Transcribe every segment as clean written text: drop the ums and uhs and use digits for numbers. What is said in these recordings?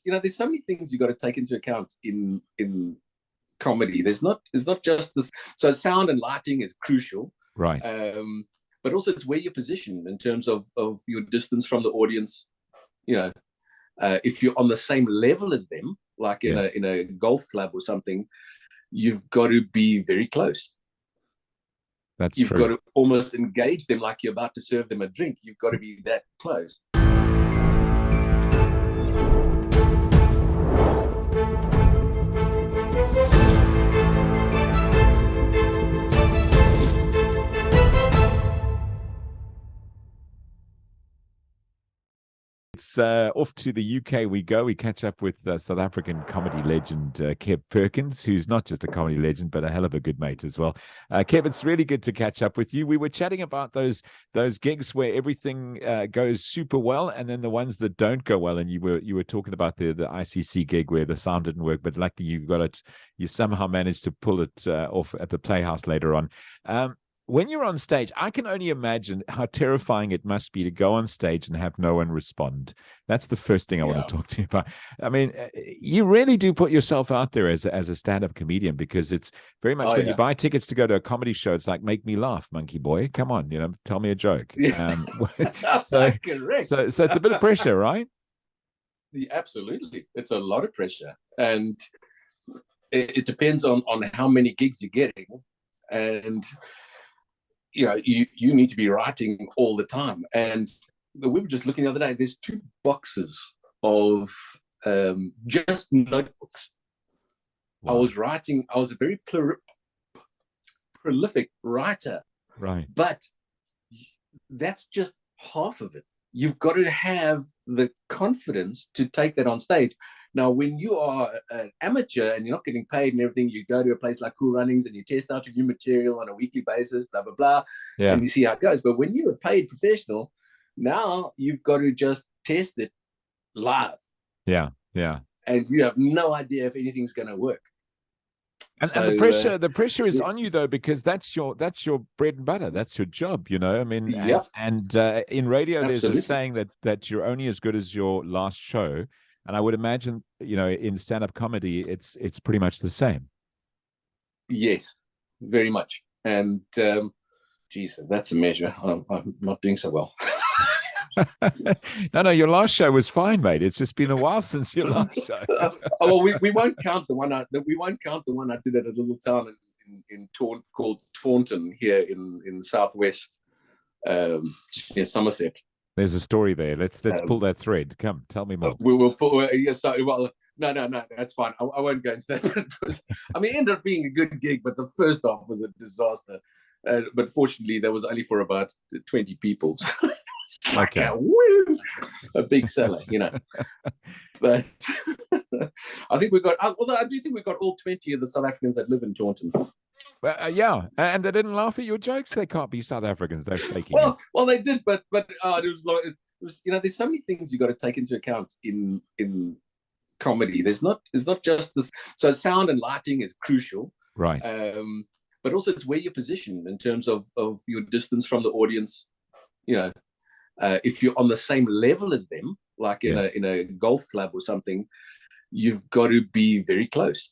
there's so many things you got to take into account in comedy. It's not just this. So sound and lighting is crucial, right? But also it's where you're positioned in terms of your distance from the audience. If you're on the same level as them, like in a golf club or something, you've got to be very close. You've got to almost engage them like you're about to serve them a drink. You've got to be that close. It's off to the UK we go. We catch up with South African comedy legend Kev Perkins, who's not just a comedy legend, but a hell of a good mate as well. Kev, it's really good to catch up with you. We were chatting about those gigs where everything goes super well, and then the ones that don't go well. And you were talking about the ICC gig where the sound didn't work, but luckily you somehow managed to pull it off at the Playhouse later on. When you're on stage, I can only imagine how terrifying it must be to go on stage and have no one respond. That's the first thing I want to talk to you about. I mean, you really do put yourself out there as a stand-up comedian, because it's very much when you buy tickets to go to a comedy show, it's like, make me laugh, monkey boy. Come on, tell me a joke. So it's a bit of pressure, right? Yeah, absolutely. It's a lot of pressure. And it depends on how many gigs you're getting. And you need to be writing all the time. And we were just looking the other day, there's 2 boxes of just notebooks. Wow. I was a very prolific writer. Right. But that's just half of it. You've got to have the confidence to take that on stage. Now, when you are an amateur and you're not getting paid and everything, you go to a place like Cool Runnings and you test out your new material on a weekly basis, blah, blah, blah, and you see how it goes. But when you're a paid professional, now you've got to just test it live. Yeah. And you have no idea if anything's going to work. And the pressure is on you, though, because that's your bread and butter. That's your job, I mean, and in radio, there's a saying that you're only as good as your last show. And I would imagine, in stand-up comedy, it's pretty much the same. Yes, very much. And, geez, that's a measure. I'm not doing so well. No, your last show was fine, mate. It's just been a while since your last show. Well, we won't count the one I did at a little town called Taunton here in southwest, near Somerset. There's a story there. Let's pull that thread. Come, tell me more. We will pull. No, that's fine. I won't go into that. It ended up being a good gig, but the first half was a disaster. But fortunately, there was only for about 20 people. So it's like a big seller, But I think I do think we got all 20 of the South Africans that live in Taunton. And they didn't laugh at your jokes. They can't be South Africans. They're faking. Well, they did, but it was there's so many things you got to take into account in comedy. It's not just this. So sound and lighting is crucial, right? But also it's where you're positioned in terms of your distance from the audience. If you're on the same level as them, like in a golf club or something, you've got to be very close.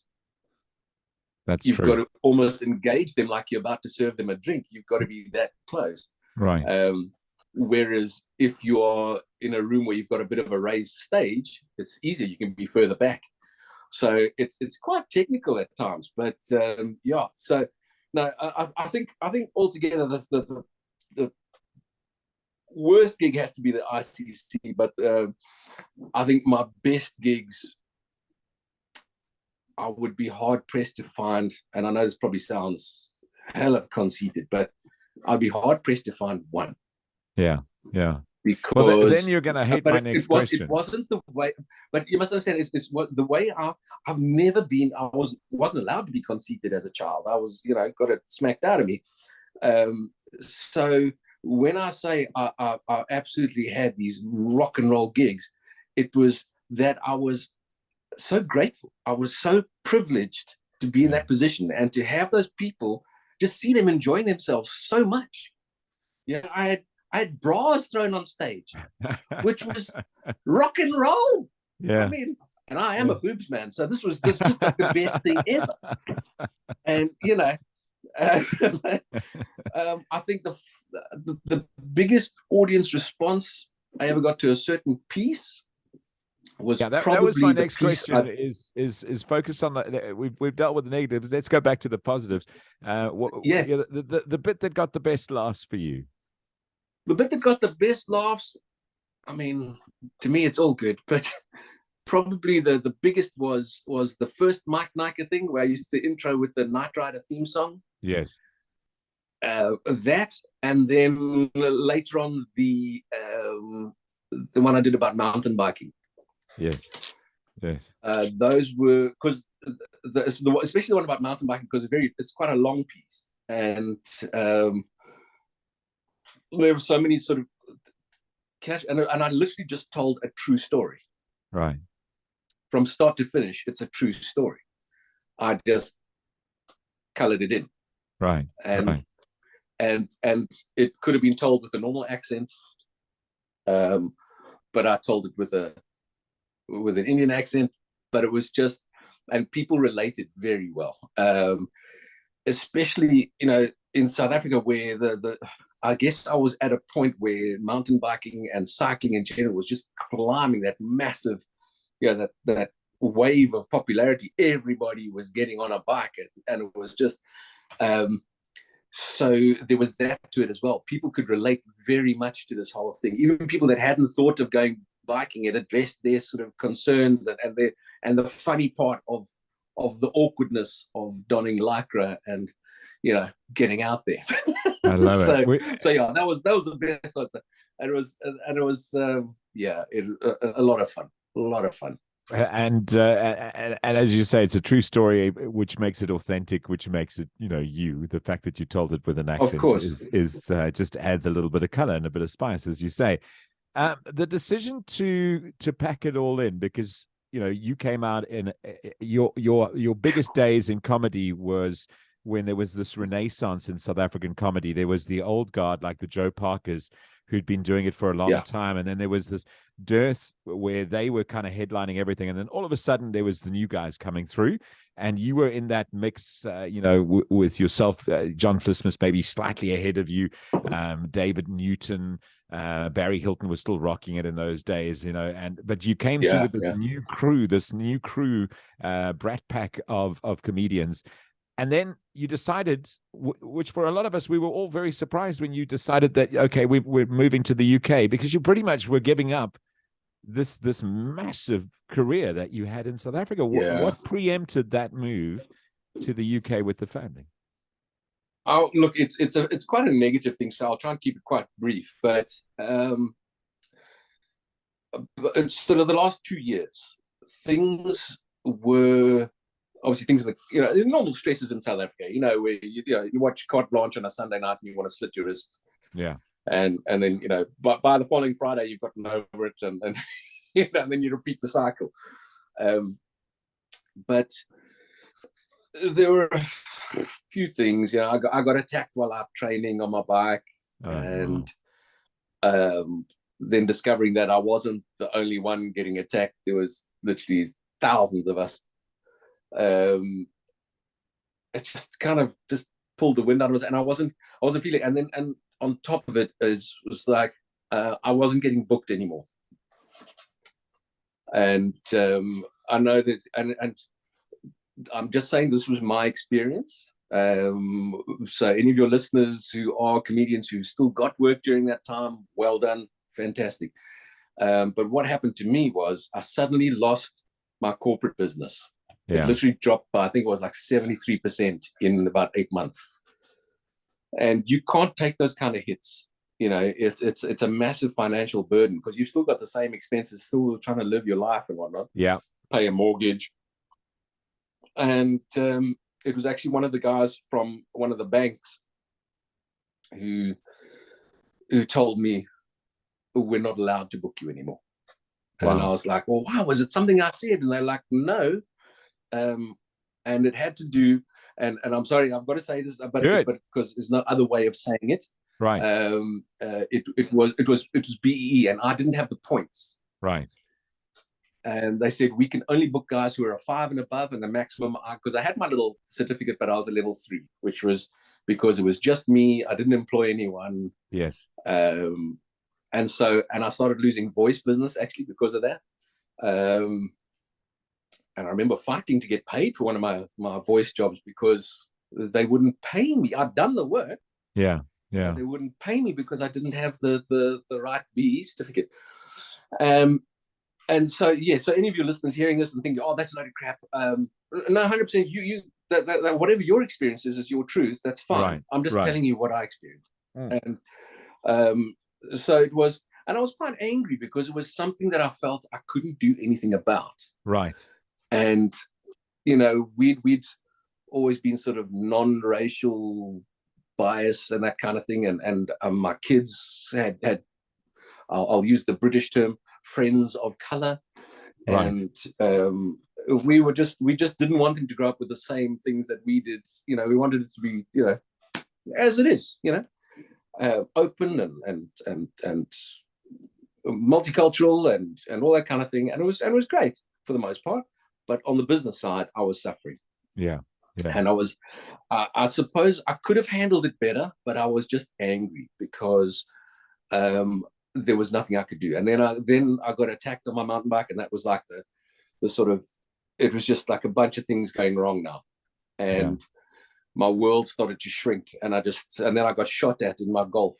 You've got to almost engage them like you're about to serve them a drink. You've got to be that close. Right. Whereas if you are in a room where you've got a bit of a raised stage, it's easier. You can be further back. So it's quite technical at times. But So no, I think altogether the worst gig has to be the ICC. But I think my best gigs, I would be hard pressed to find, and I know this probably sounds hella conceited, but I'd be hard pressed to find one. Yeah. Because then you're going to hate my next question. It wasn't the way, but you must understand, it's what the way I've never been. I wasn't allowed to be conceited as a child. I was, got it smacked out of me. So when I say I absolutely had these rock and roll gigs, it was that I was so grateful. I was so privileged to be in that position and to have those people, just see them enjoying themselves so much. I had bras thrown on stage, which was rock and roll. Yeah. and I am a boobs man, so this was just like the best thing ever. And uh, I think the biggest audience response I ever got to a certain piece was that was my next question. Is focus on we've dealt with the negatives. Let's go back to the positives. The bit that got the best laughs for you. The bit that got the best laughs, I mean, to me, it's all good, but probably the biggest was the first Mike Naicker thing where I used to intro with the Knight Rider theme song. Yes. That, and then later on the one I did about mountain biking. Yes. Those were, because especially the one about mountain biking, because it's quite a long piece, and there were so many sort of and I literally just told a true story. Right. From start to finish, it's a true story. I just colored it in. Right. And it could have been told with a normal accent, but I told it with an Indian accent. But it was just, and people related very well, especially in South Africa, where I guess I was at a point where mountain biking and cycling in general was just climbing that massive, that wave of popularity. Everybody was getting on a bike, and it was just, so there was that to it as well. People could relate very much to this whole thing. Even people that hadn't thought of going biking, it addressed their sort of concerns and the funny part of the awkwardness of donning lycra and getting out there. I love it. So yeah, that was the best answer. And it was a lot of fun. And as you say, it's a true story, which makes it authentic, which makes it you. The fact that you told it with an accent, of course, is just adds a little bit of color and a bit of spice, as you say. The decision to pack it all in, because you came out in your biggest days in comedy was when there was this renaissance in South African comedy. There was the old guard, like the Joe Parkers, who'd been doing it for a long time. And then there was this dearth where they were kind of headlining everything. And then all of a sudden there was the new guys coming through, and you were in that mix, with yourself, John Flismus maybe slightly ahead of you, David Newton, Barry Hilton was still rocking it in those days, but you came through with this new crew, brat pack of comedians. And then you decided, which for a lot of us, we were all very surprised when you decided that, okay, we're moving to the UK, because you pretty much were giving up this massive career that you had in South Africa. What preempted that move to the UK with the family? Oh, look, it's quite a negative thing, so I'll try and keep it quite brief. But it's sort of the last 2 years, things were obviously things like normal stresses in South Africa. Where you watch Carte Blanche on a Sunday night and you want to slit your wrists. Yeah. And then by the following Friday you've gotten over it, and and then you repeat the cycle. But there were a few things. I got attacked while out training on my bike, and then discovering that I wasn't the only one getting attacked. There was literally thousands of us. It just kind of just pulled the wind out of us, and I wasn't feeling. And on top of it was like I wasn't getting booked anymore. And I know that, and I'm just saying this was my experience. So any of your listeners who are comedians who still got work during that time, well done, fantastic. But what happened to me was I suddenly lost my corporate business. It literally dropped by, I think it was like 73% in about 8 months. And you can't take those kind of hits. It's a massive financial burden, because you've still got the same expenses, still trying to live your life and whatnot. Yeah. Pay a mortgage. And it was actually one of the guys from one of the banks who told me, we're not allowed to book you anymore. Wow. And I was like, well, wow, was it something I said? And they're like, no. And it had to do, and I'm sorry, I've got to say this, but because there's no other way of saying it. Right. It was BEE, and I didn't have the points. Right. And they said, we can only book guys who are a 5 and above, and the maximum, because I had my little certificate, but I was a level 3, which was because it was just me. I didn't employ anyone. Yes. And I started losing voice business actually because of that. And I remember fighting to get paid for one of my voice jobs because they wouldn't pay me. I'd done the work. Yeah. Yeah. But they wouldn't pay me because I didn't have the right BE certificate. And so, yeah, so any of your listeners hearing this and thinking, oh, that's a load of crap. No, 100%, that whatever your experience is your truth. That's fine. Right, I'm just right. telling you what I experienced. And so it was, and I was quite angry because it was something that I felt I couldn't do anything about. Right. And, you know, we'd always been sort of non-racial bias and that kind of thing. And my kids had I'll use the British term, friends of color. Right. And we just didn't want them to grow up with the same things that we did. You know, we wanted it to be, you know, as it is, you know, open and multicultural and all that kind of thing. And it was great for the most part. But on the business side, I was suffering. Yeah. Yeah. And I suppose I could have handled it better, but I was just angry because there was nothing I could do. And then I got attacked on my mountain bike, and that was like the sort of, it was just like a bunch of things going wrong now. And my world started to shrink, and then I got shot at in my Golf.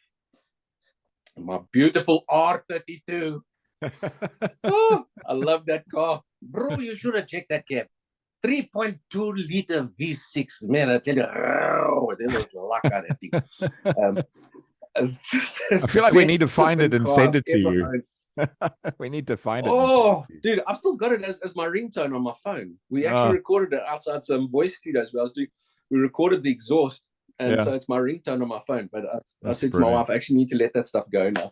My beautiful R32. Oh, I love that car. Bro, you should have checked that cab. 3.2 liter V6. Man, I tell you, there was luck on that thing. I feel like we need to find it and send it to you. We need to find it. Oh, dude, I've still got it as my ringtone on my phone. We actually recorded it outside some voice studios where we recorded the exhaust, and so it's my ringtone on my phone. But I said to my wife, I actually need to let that stuff go now.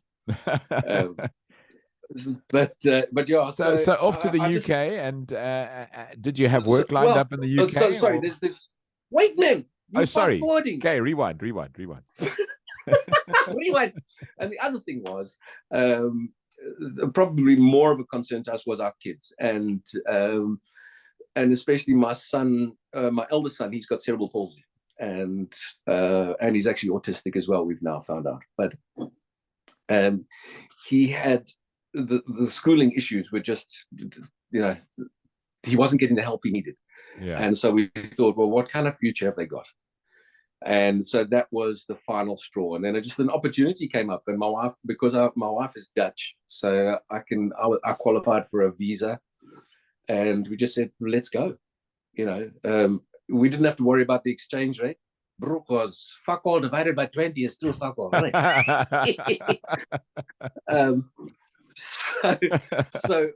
But yeah. So off to the UK, and did you have work lined up in the UK? So sorry, there's this. Wait, man. Sorry. Forwarding. Okay, rewind. Rewind. And the other thing was, probably more of a concern to us was our kids, and especially my son, my eldest son. He's got cerebral palsy, and he's actually autistic as well. We've now found out, but he had the schooling issues were just, you know, he wasn't getting the help he needed. Yeah. And so we thought, well, what kind of future have they got? And so that was the final straw. And then just an opportunity came up, and my wife, because my wife is Dutch, so I qualified for a visa, and we just said, let's go. You know, we didn't have to worry about the exchange rate. Broek was fuck all divided by 20 is still fuck all, right? So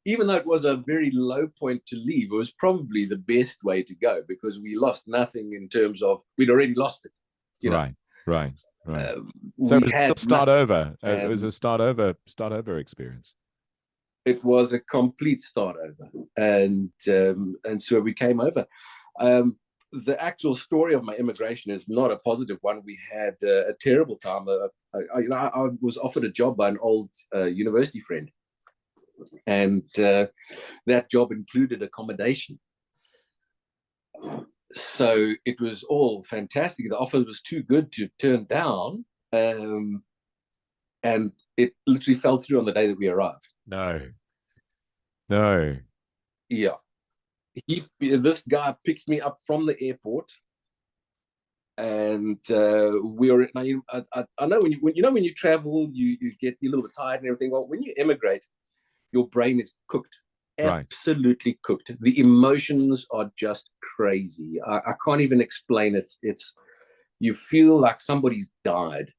even though it was a very low point to leave, it was probably the best way to go, because we lost nothing in terms of, we'd already lost it. You know? Right. So it was a start over. It was a start over experience. It was a complete start over, and so we came over. The actual story of my immigration is not a positive one. We had a terrible time. I was offered a job by an old university friend, and that job included accommodation. So it was all fantastic. The offer was too good to turn down, and it literally fell through on the day that we arrived. No. Yeah. This guy picked me up from the airport, and we were. I know when you travel, you get a little bit tired and everything. Well, when you immigrate, your brain is cooked, absolutely cooked. The emotions are just crazy. I can't even explain it. You feel like somebody's died,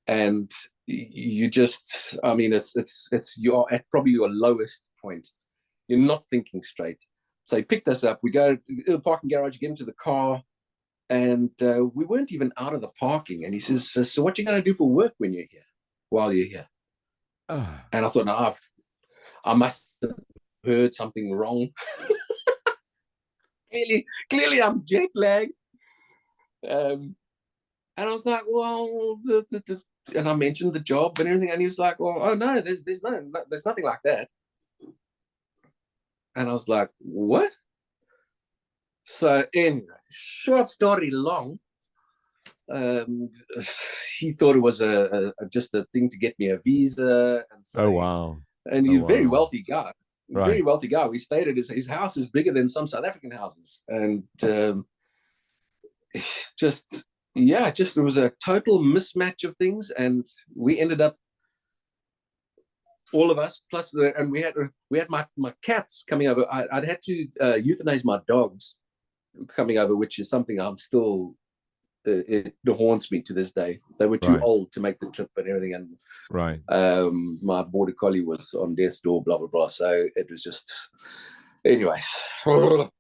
and you just. I mean, you're at probably your lowest point. You're not thinking straight. So he picked us up. We go to the parking garage, get into the car, and we weren't even out of the parking. And he says, so what you going to do for work when you're here, while you're here? And I thought, no, I must have heard something wrong. Clearly I'm jet lagged. And I was like, well, and I mentioned the job and everything. And he was like, well, oh, no, there's nothing like that. And I was like, what? So anyway, short story long, um, he thought it was just a thing to get me a visa. And Oh, so, wow. and Oh, he's a very wow. wealthy guy. Very Right. wealthy guy. We stayed at his house is bigger than some South African houses. And just, yeah, just it was a total mismatch of things. And we ended up, all of us, plus and we had my cats coming over. I'd had to euthanize my dogs coming over, which is something I'm still it haunts me to this day. They were too Right. old to make the trip and everything, and Right. my border collie was on death's door, blah blah blah. So it was just, anyway, horrible.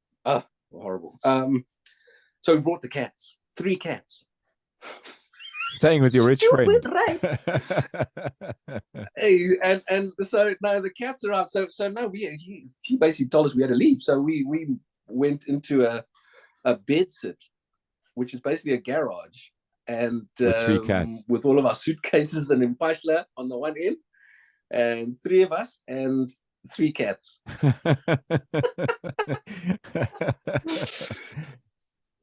So we brought the cats, 3 cats. Staying with your rich Stupid, friend. right? Hey, and so no, the cats are out. So no, he basically told us we had to leave. So we went into a bed sit, which is basically a garage, and With 3 cats. with all of our suitcases and impashla on the one end, and 3 of us and 3 cats.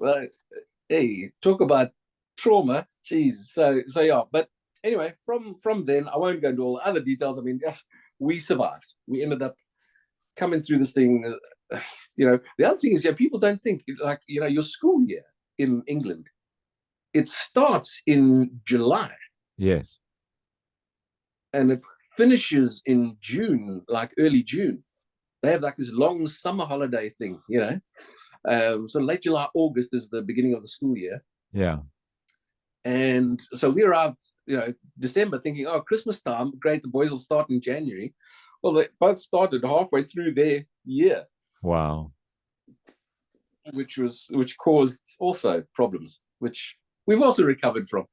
Well, hey, talk about trauma, jeez. So yeah, but anyway, from then, I won't go into all the other details. I mean, we survived. We ended up coming through this thing. The other thing is, people don't think, like, your school year in England, it starts in July. Yes. And it finishes in June, like early June. They have like this long summer holiday thing, so late July, August is the beginning of the school year. Yeah. And so we arrived, December, thinking, oh, Christmas time, great, the boys will start in January. Well, they both started halfway through their year. Wow. Which caused also problems, which we've also recovered from.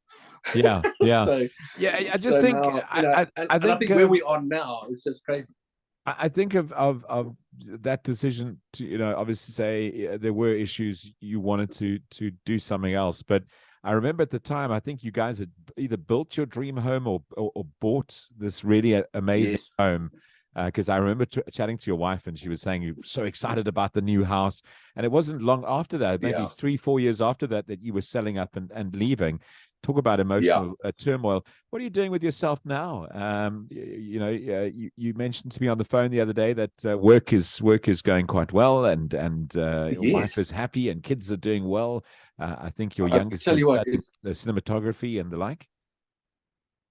Yeah. Yeah. So yeah. I just think, now, I I think think where we are now is just crazy. I think of that decision to, obviously say there were issues, you wanted to do something else. But I remember at the time, I think you guys had either built your dream home or bought this really amazing Yes. home. Because I remember chatting to your wife, and she was saying you were so excited about the new house. And it wasn't long after that, maybe 3-4 years after that you were selling up and leaving. Talk about emotional turmoil. What are you doing with yourself now? You mentioned to me on the phone the other day that work is going quite well, and your wife is happy, and kids are doing well. I think your youngest is studying cinematography and the like.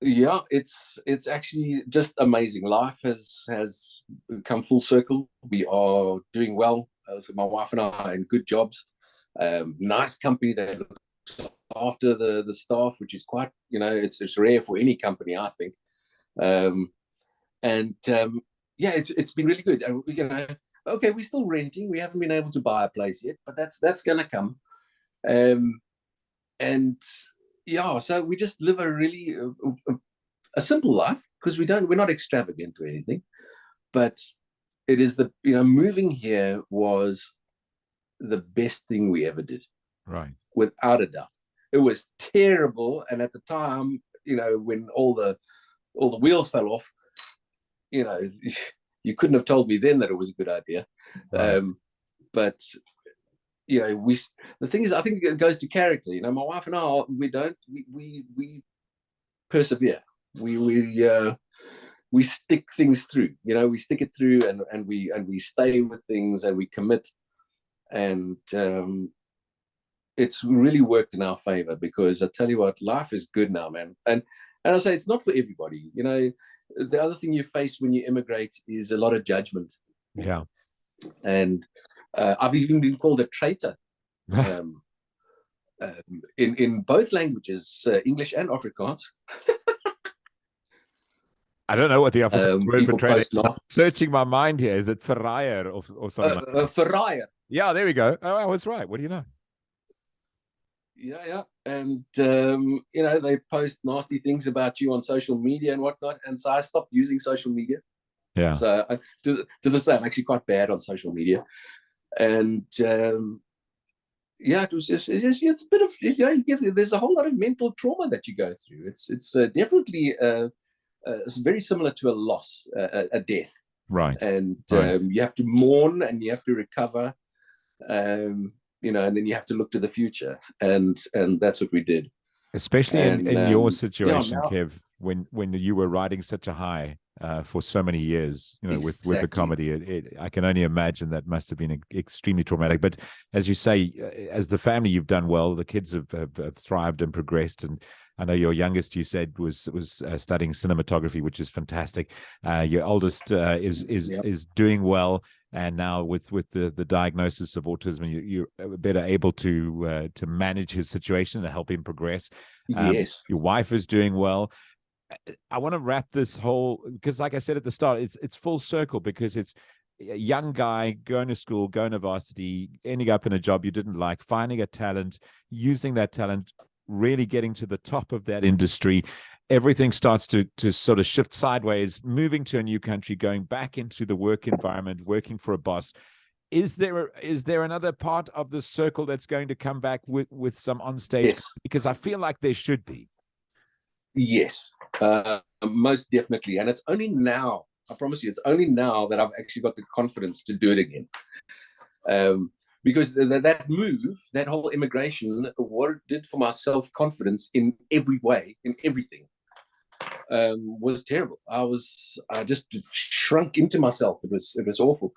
Yeah, it's actually just amazing. Life has come full circle. We are doing well. So my wife and I are in good jobs. Nice company that looks after the staff, which is quite, it's rare for any company, I think. Yeah, it's been really good. And okay, we're still renting. We haven't been able to buy a place yet, but that's going to come. And yeah, so we just live a really a simple life, because we're not extravagant or anything, but it is moving here was the best thing we ever did, right? Without a doubt. It was terrible, and at the time, when all the wheels fell off, you couldn't have told me then that it was a good idea. Right. But the thing is, I think it goes to character. My wife and I, we persevere. We stick things through. We stick it through, and we stay with things, and we commit, and it's really worked in our favor, because I tell you what, life is good now, man. And I say it's not for everybody. The other thing you face when you immigrate is a lot of judgment. Yeah. And I've even been called a traitor in both languages, English and Afrikaans. I don't know what the Afrikaans word for traitor is. I'm searching my mind here. Is it verraaier or something like that? Verraaier. Yeah, there we go. Oh, I was right. What do you know? Yeah. And, they post nasty things about you on social media and whatnot. And so I stopped using social media. Yeah. So to this day, I'm actually quite bad on social media. And it was just, it's a bit of, there's a whole lot of mental trauma that you go through. It's definitely it's very similar to a loss, a death. Right. and Right. you have to mourn and you have to recover, you know, and then you have to look to the future, and that's what we did. Especially And in your yeah, situation, now Kev, when you were riding such a high for so many years, you know, with the exactly. comedy, I can only imagine that must have been extremely traumatic. But as you say, as the family, you've done well. The kids have thrived and progressed, and I know your youngest, you said, was studying cinematography, which is fantastic. Your oldest Yep. is doing well, and now with the diagnosis of autism, you're better able to manage his situation and help him progress. Yes. Your wife is doing well. I want to wrap this whole, because like I said at the start, it's full circle, because it's a young guy going to school, going to varsity, ending up in a job you didn't like, finding a talent, using that talent, really getting to the top of that industry. Everything starts to sort of shift sideways, moving to a new country, going back into the work environment, working for a boss. Is there another part of the circle that's going to come back with some onstage? Yes. Because I feel like there should be. Yes. Most definitely. And it's only now, I promise you, it's only now that I've actually got the confidence to do it again. Because that move, that whole immigration, what it did for my self-confidence in every way, in everything, was terrible. I just shrunk into myself. It was awful.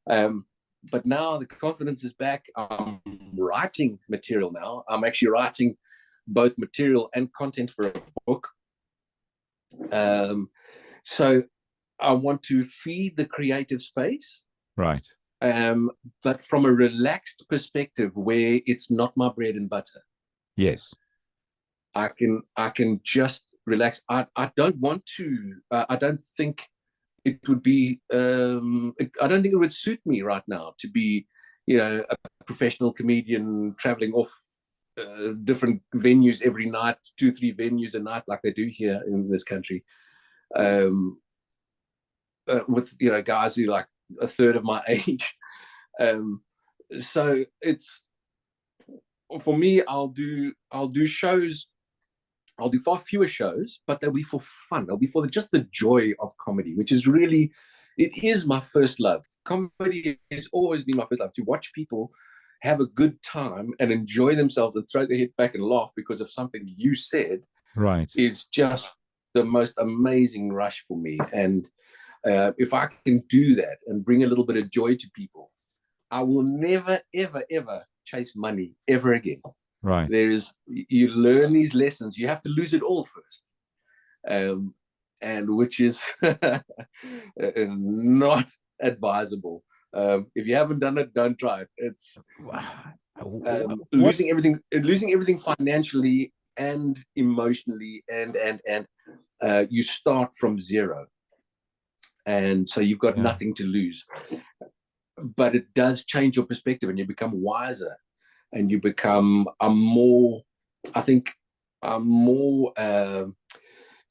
But now the confidence is back. I'm writing material now. I'm actually writing both material and content for a book. So I want to feed the creative space, Right. but from a relaxed perspective where it's not my bread and butter. Yes. I can just relax. I don't want to. I don't think it would be. I don't think it would suit me right now to be, you know, a professional comedian traveling off different venues every night, 2-3 venues a night like they do here in this country. With, you know, guys who like a third of my age. So it's, for me, I'll do shows. I'll do far fewer shows, but they'll be for fun. They'll be for just the joy of comedy, which is really, it is my first love. Comedy has always been my first love, to watch people have a good time and enjoy themselves and throw their head back and laugh because of something you said. Right. Is just the most amazing rush for me. And if I can do that and bring a little bit of joy to people, I will never, ever, ever chase money ever again. Right. You learn these lessons. You have to lose it all first, and which is not advisable. If you haven't done it, don't try it. It's What? losing everything financially and emotionally, and you start from zero, and so you've got nothing to lose. But it does change your perspective, and you become wiser, and you become I think I'm more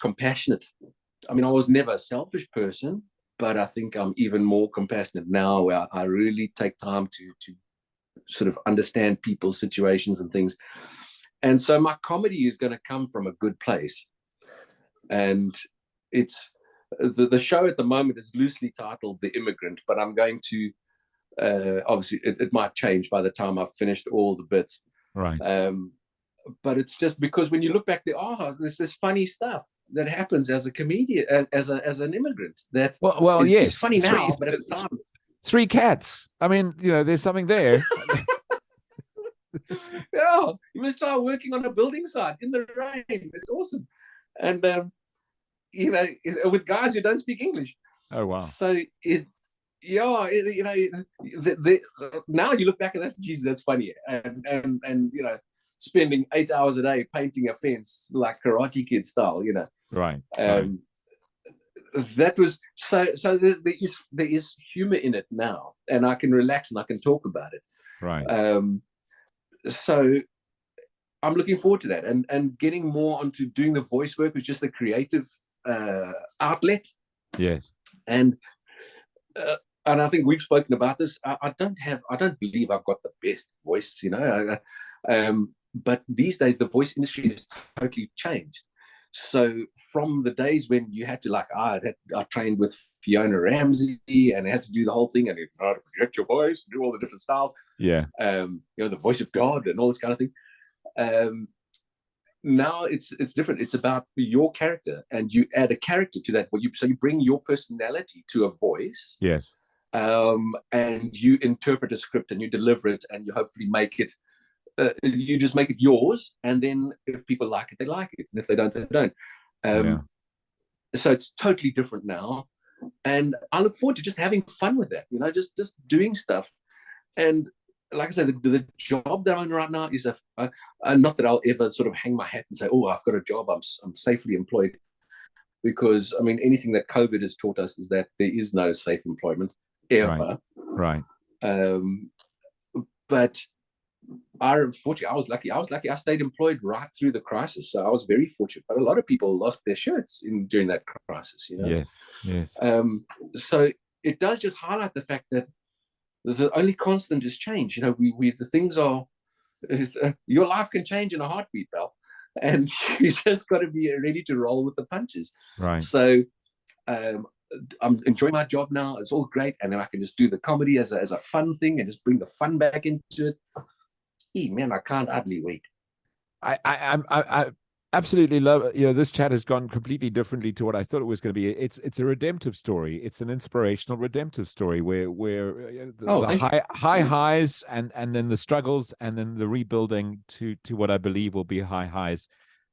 compassionate. I mean, I was never a selfish person, but I think I'm even more compassionate now, where I really take time to sort of understand people's situations and things. And so my comedy is going to come from a good place. And it's the show at the moment is loosely titled The Immigrant, but I'm going to, obviously it might change by the time I've finished all the bits. Right. But it's just because when you look back, there's this funny stuff that happens as a comedian, as an immigrant, that is yes, funny now, but at the time, 3 cats. I mean, you know, there's something there. yeah, you must start working on a building site in the rain. It's awesome. And you know, with guys who don't speak English. Oh wow. So it's, yeah, you know, now you look back at that, geez, that's funny. And you know, spending 8 hours a day painting a fence like Karate Kid style, you know. Right. That was so there is humor in it now, and I can relax and I can talk about it. Right. So I'm looking forward to that, and getting more onto doing the voice work, which is the creative outlet. Yes. And I think we've spoken about this. I don't believe I've got the best voice, you know. But these days the voice industry has totally changed. So from the days when you had to, like, I trained with Fiona Ramsey and I had to do the whole thing, and you had to project your voice, do all the different styles, Yeah. the voice of God and all this kind of thing. Now it's different. It's about your character, and you add a character to that. So you bring your personality to a voice, Yes. and you interpret a script and you deliver it, and you hopefully make it. You just make it yours, and then if people like it, they like it, and if they don't, they don't. Yeah. So it's totally different now, and I look forward to just having fun with that. Just doing stuff. And like I said, the job that I'm in right now is not that I'll ever sort of hang my hat and say, "Oh, I've got a job. I'm safely employed," because I mean, anything that COVID has taught us is that there is no safe employment ever. Right. But unfortunately, I was lucky. I stayed employed right through the crisis, so I was very fortunate. But a lot of people lost their shirts during that crisis. Yes. Yes. So it does just highlight the fact that the only constant is change. The things are, your life can change in a heartbeat, pal, and you just got to be ready to roll with the punches. Right. So I'm enjoying my job now. It's all great, and then I can just do the comedy as a fun thing and just bring the fun back into it. Man, I can't hardly wait. I absolutely love, this chat has gone completely differently to what I thought it was going to be. It's a redemptive story. It's an inspirational redemptive story where the high highs and then the struggles and then the rebuilding to what I believe will be high highs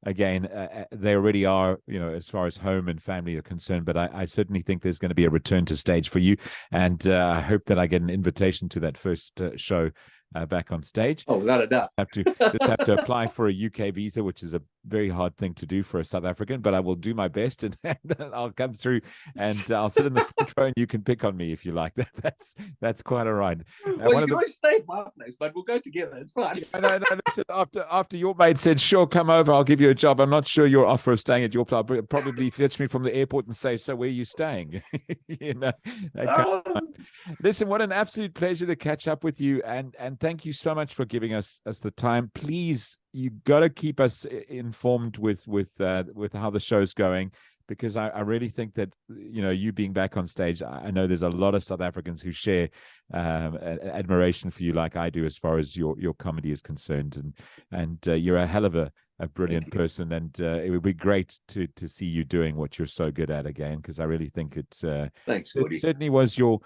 again. They already are, as far as home and family are concerned, but I certainly think there's going to be a return to stage for you, and I hope that I get an invitation to that first show back on stage. Oh, without a doubt. Just have to apply for a UK visa, which is a very hard thing to do for a South African, but I will do my best, and I'll come through, and I'll sit in the front row, and you can pick on me if you like. That's quite all right. Well, you can always stay at my place, but we'll go together. It's fine. No. Listen, after your mate said, "Sure, come over, I'll give you a job," I'm not sure your offer of staying at your place probably fetch me from the airport and say, "So where are you staying?" Listen, what an absolute pleasure to catch up with you, and thank you so much for giving us the time. Please, you got to keep us informed with how the show's going, because I really think that you being back on stage, I know there's a lot of South Africans who share admiration for you, like I do, as far as your comedy is concerned, and you're a hell of a brilliant person, and it would be great to see you doing what you're so good at again, because I really think Thanks, it certainly was your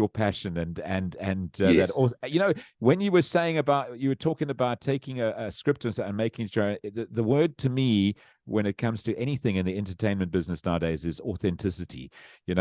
passion, and yes. that also, when you were talking about taking a script and making sure, the word to me when it comes to anything in the entertainment business nowadays is authenticity. You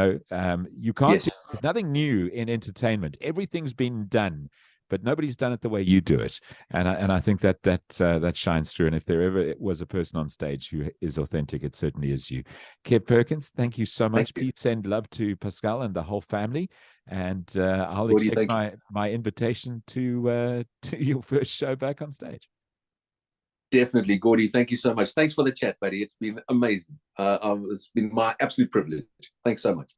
can't there's nothing new in entertainment. Everything's been done, but nobody's done it the way you do it, and I think that shines through. And if there ever was a person on stage who is authentic, it certainly is you. Kev Perkins, thank you so much. Please send love to Pascal and the whole family, and I'll expect my invitation to your first show back on stage. Definitely, Gordy. Thank you so much. Thanks for the chat, buddy. It's been amazing. It's been my absolute privilege. Thanks so much.